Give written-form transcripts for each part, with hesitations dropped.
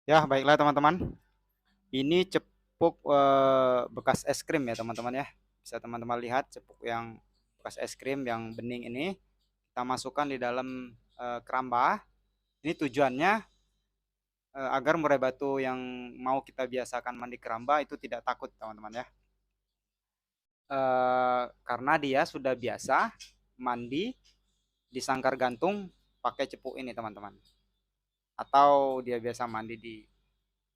Ya, baiklah teman-teman. Ini cepuk bekas es krim ya teman-teman ya. Bisa teman-teman lihat cepuk yang bekas es krim yang bening ini kita masukkan di dalam keramba. Ini tujuannya agar murai batu yang mau kita biasakan mandi keramba itu tidak takut teman-teman ya. Karena dia sudah biasa mandi di sangkar gantung pakai cepuk ini teman-teman. Atau dia biasa mandi di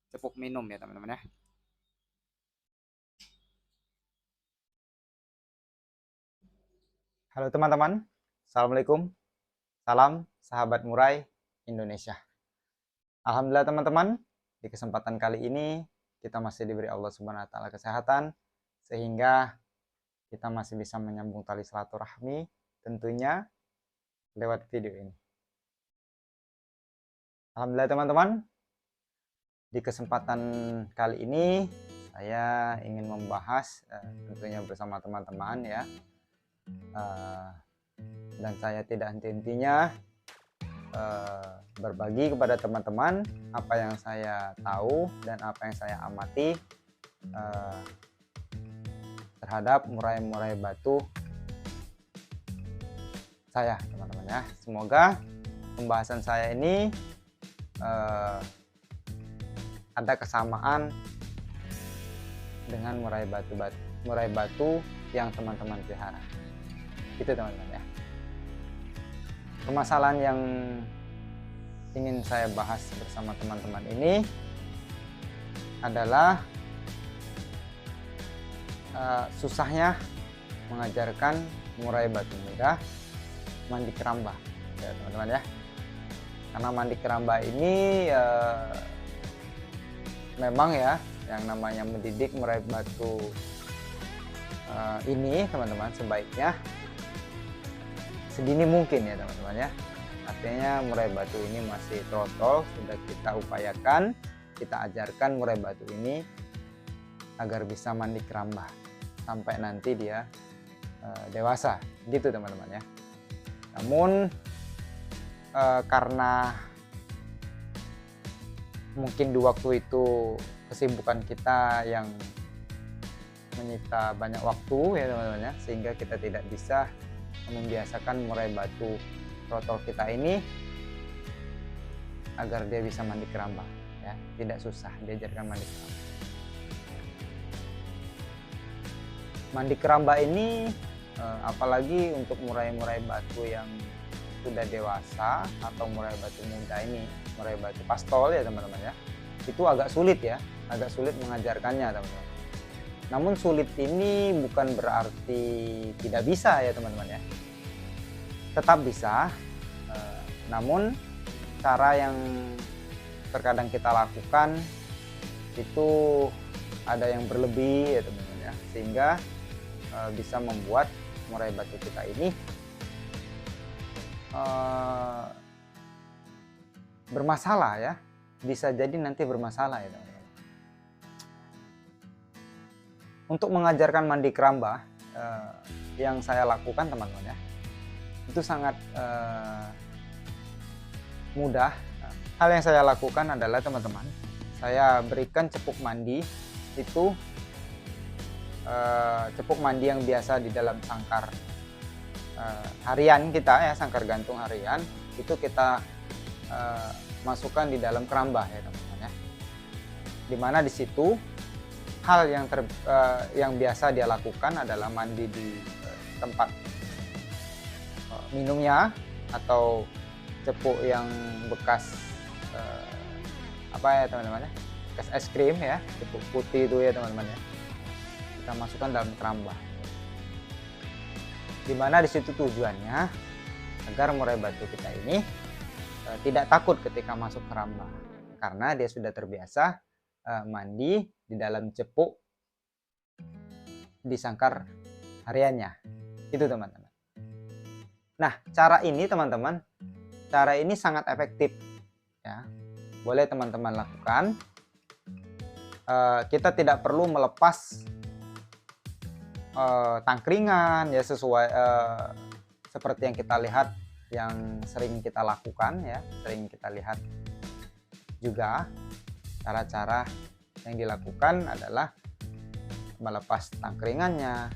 cepuk minum ya teman-teman ya. Halo teman-teman, Assalamualaikum. Salam sahabat murai Indonesia. Alhamdulillah teman-teman, di kesempatan kali ini kita masih diberi Allah Subhanahu wa taala kesehatan sehingga kita masih bisa menyambung tali silaturahmi tentunya lewat video ini. Alhamdulillah teman-teman, di kesempatan kali ini saya ingin membahas tentunya bersama teman-teman ya. Dan saya tidak henti-hentinya berbagi kepada teman-teman apa yang saya tahu dan apa yang saya amati terhadap murai-murai batu saya teman-teman ya. Semoga pembahasan saya ini ada kesamaan dengan murai batu yang teman-teman pelihara. Itu teman-teman ya. Permasalahan yang ingin saya bahas bersama teman-teman ini adalah susahnya mengajarkan murai batu muda mandi keramba ya teman-teman ya. Karena mandi keramba ini memang ya yang namanya mendidik murai batu ini teman-teman sebaiknya sedini mungkin ya teman-teman ya. Artinya murai batu ini masih trotol, sudah kita upayakan, kita ajarkan murai batu ini agar bisa mandi keramba sampai nanti dia dewasa gitu teman-teman ya. Namun karena mungkin di waktu itu kesibukan kita yang menyita banyak waktu ya teman-teman ya, sehingga kita tidak bisa membiasakan murai batu trotol kita ini agar dia bisa mandi keramba ya. Tidak susah diajarkan mandi keramba. Mandi keramba ini apalagi untuk murai-murai batu yang sudah dewasa atau murai batu muda ini, murai batu pastol ya teman-teman ya, itu agak sulit ya, agak sulit mengajarkannya teman-teman. Namun sulit ini bukan berarti tidak bisa ya teman-teman ya, tetap bisa, namun cara yang terkadang kita lakukan itu ada yang berlebih ya teman-teman ya, sehingga bisa membuat murai batu kita ini bermasalah ya, bisa jadi nanti bermasalah ya teman-teman. Untuk mengajarkan mandi keramba yang saya lakukan teman-teman ya, itu sangat mudah. Hal yang saya lakukan adalah teman-teman, saya berikan cepuk mandi itu cepuk mandi yang biasa di dalam sangkar harian kita ya, sangkar gantung harian itu kita masukkan di dalam keramba ya teman-teman ya. Dimana di situ hal yang biasa dia lakukan adalah mandi di tempat minumnya atau cepuk yang bekas apa ya teman-teman ya, bekas es krim ya, cepuk putih itu ya teman-teman ya, kita masukkan dalam keramba. Dimana di situ tujuannya agar murai batu kita ini tidak takut ketika masuk keramba, karena dia sudah terbiasa mandi di dalam cepuk di sangkar hariannya. Itu teman-teman. Nah, cara ini teman-teman, cara ini sangat efektif ya. Boleh teman-teman lakukan. Kita tidak perlu melepas tangkringan ya, sesuai seperti yang kita lihat, yang sering kita lakukan ya, sering kita lihat juga. Cara-cara yang dilakukan adalah melepas tangkringannya,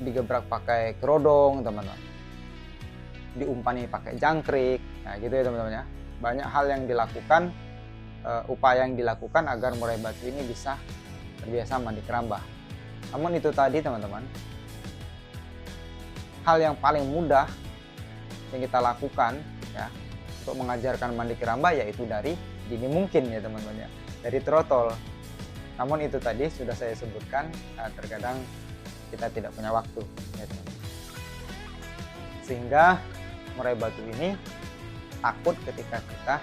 digebrak pakai kerodong teman-teman, diumpani pakai jangkrik, nah gitu ya teman-teman ya. Banyak hal yang dilakukan, upaya yang dilakukan agar murai batu ini bisa terbiasa mandi keramba. Namun itu tadi teman-teman, hal yang paling mudah yang kita lakukan ya untuk mengajarkan mandi keramba yaitu dari dini mungkin ya teman-teman ya, dari trotol. Namun itu tadi sudah saya sebutkan, terkadang kita tidak punya waktu ya teman-teman. Sehingga murai batu ini takut ketika kita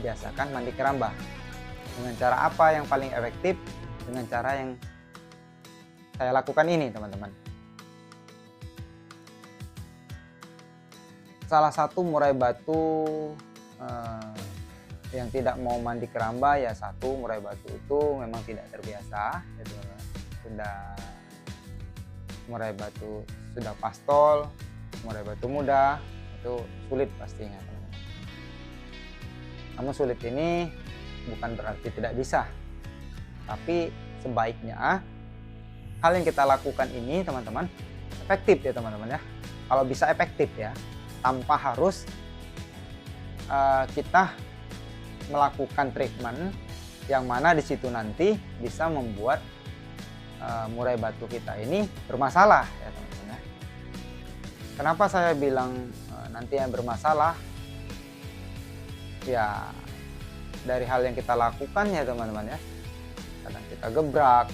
biasakan mandi keramba. Dengan cara apa yang paling efektif? Dengan cara yang saya lakukan ini teman-teman. Salah satu murai batu yang tidak mau mandi keramba ya, satu, murai batu itu memang tidak terbiasa ya teman-teman. Murai batu sudah pastol, murai batu muda itu sulit pastinya teman-teman. Namun sulit ini bukan berarti tidak bisa, tapi sebaiknya hal yang kita lakukan ini teman-teman efektif ya teman-teman ya. Kalau bisa efektif ya, tanpa harus kita melakukan treatment yang mana di situ nanti bisa membuat murai batu kita ini bermasalah ya teman-teman ya. Kenapa saya bilang nanti yang bermasalah? Ya dari hal yang kita lakukan ya teman-teman ya. Kadang kita gebrak,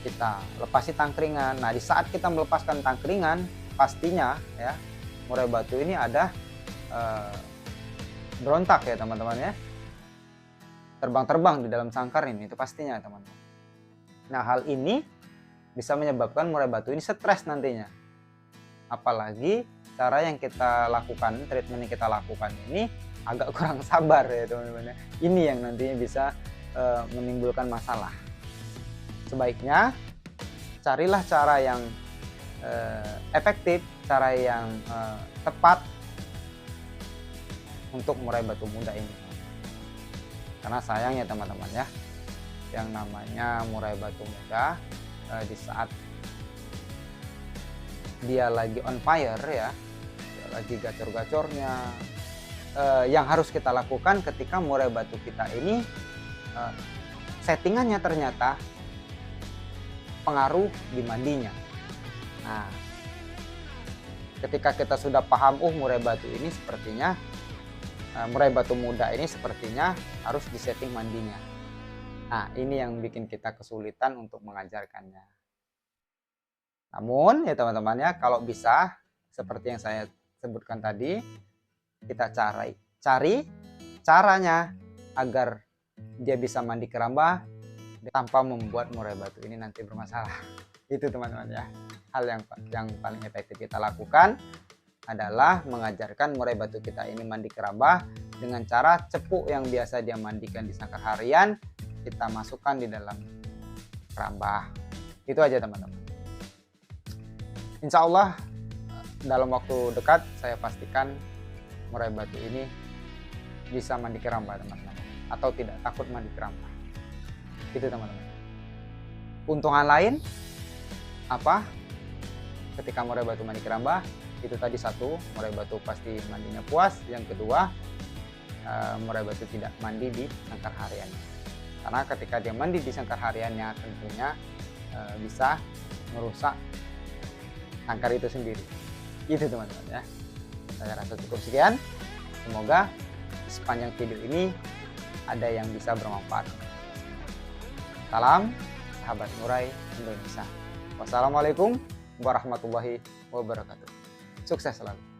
kita lepasi tangkringan. Nah di saat kita melepaskan tangkringan, pastinya ya murai batu ini ada berontak ya teman-teman ya, terbang-terbang di dalam sangkar ini, itu pastinya teman-teman. Nah hal ini bisa menyebabkan murai batu ini stres nantinya. Apalagi cara yang kita lakukan, treatment yang kita lakukan ini agak kurang sabar ya teman-teman ya. Ini yang nantinya bisa menimbulkan masalah. Sebaiknya carilah cara yang efektif, cara yang tepat untuk murai batu muda ini. Karena sayang ya teman-teman ya, yang namanya murai batu muda di saat dia lagi on fire ya, dia lagi gacor-gacornya, yang harus kita lakukan ketika murai batu kita ini settingannya ternyata pengaruh di mandinya. Nah ketika kita sudah paham, murai batu ini sepertinya murai batu muda ini sepertinya harus disetting mandinya. Nah ini yang bikin kita kesulitan untuk mengajarkannya. Namun ya teman-teman ya, kalau bisa seperti yang saya sebutkan tadi, kita cari caranya agar dia bisa mandi keramba tanpa membuat murai batu ini nanti bermasalah. Itu teman-teman ya, hal yang paling efektif kita lakukan adalah mengajarkan murai batu kita ini mandi keramba dengan cara cepuk yang biasa dia mandikan di sangkar harian, kita masukkan di dalam keramba. Itu aja teman-teman. Insya Allah dalam waktu dekat saya pastikan murai batu ini bisa mandi keramba teman-teman, atau tidak takut mandi keramba. Itu teman-teman. Keuntungan lain apa ketika murai batu mandi keramba? Itu tadi satu, murai batu pasti mandinya puas. Yang kedua, murai batu tidak mandi di sangkar hariannya. Karena ketika dia mandi di sangkar hariannya tentunya bisa merusak sangkar itu sendiri. Itu teman-teman ya. Saya rasa cukup sekian. Semoga sepanjang video ini ada yang bisa bermanfaat. Salam sahabat murai Indonesia. Wassalamualaikum warahmatullahi wabarakatuh. Sukses selalu.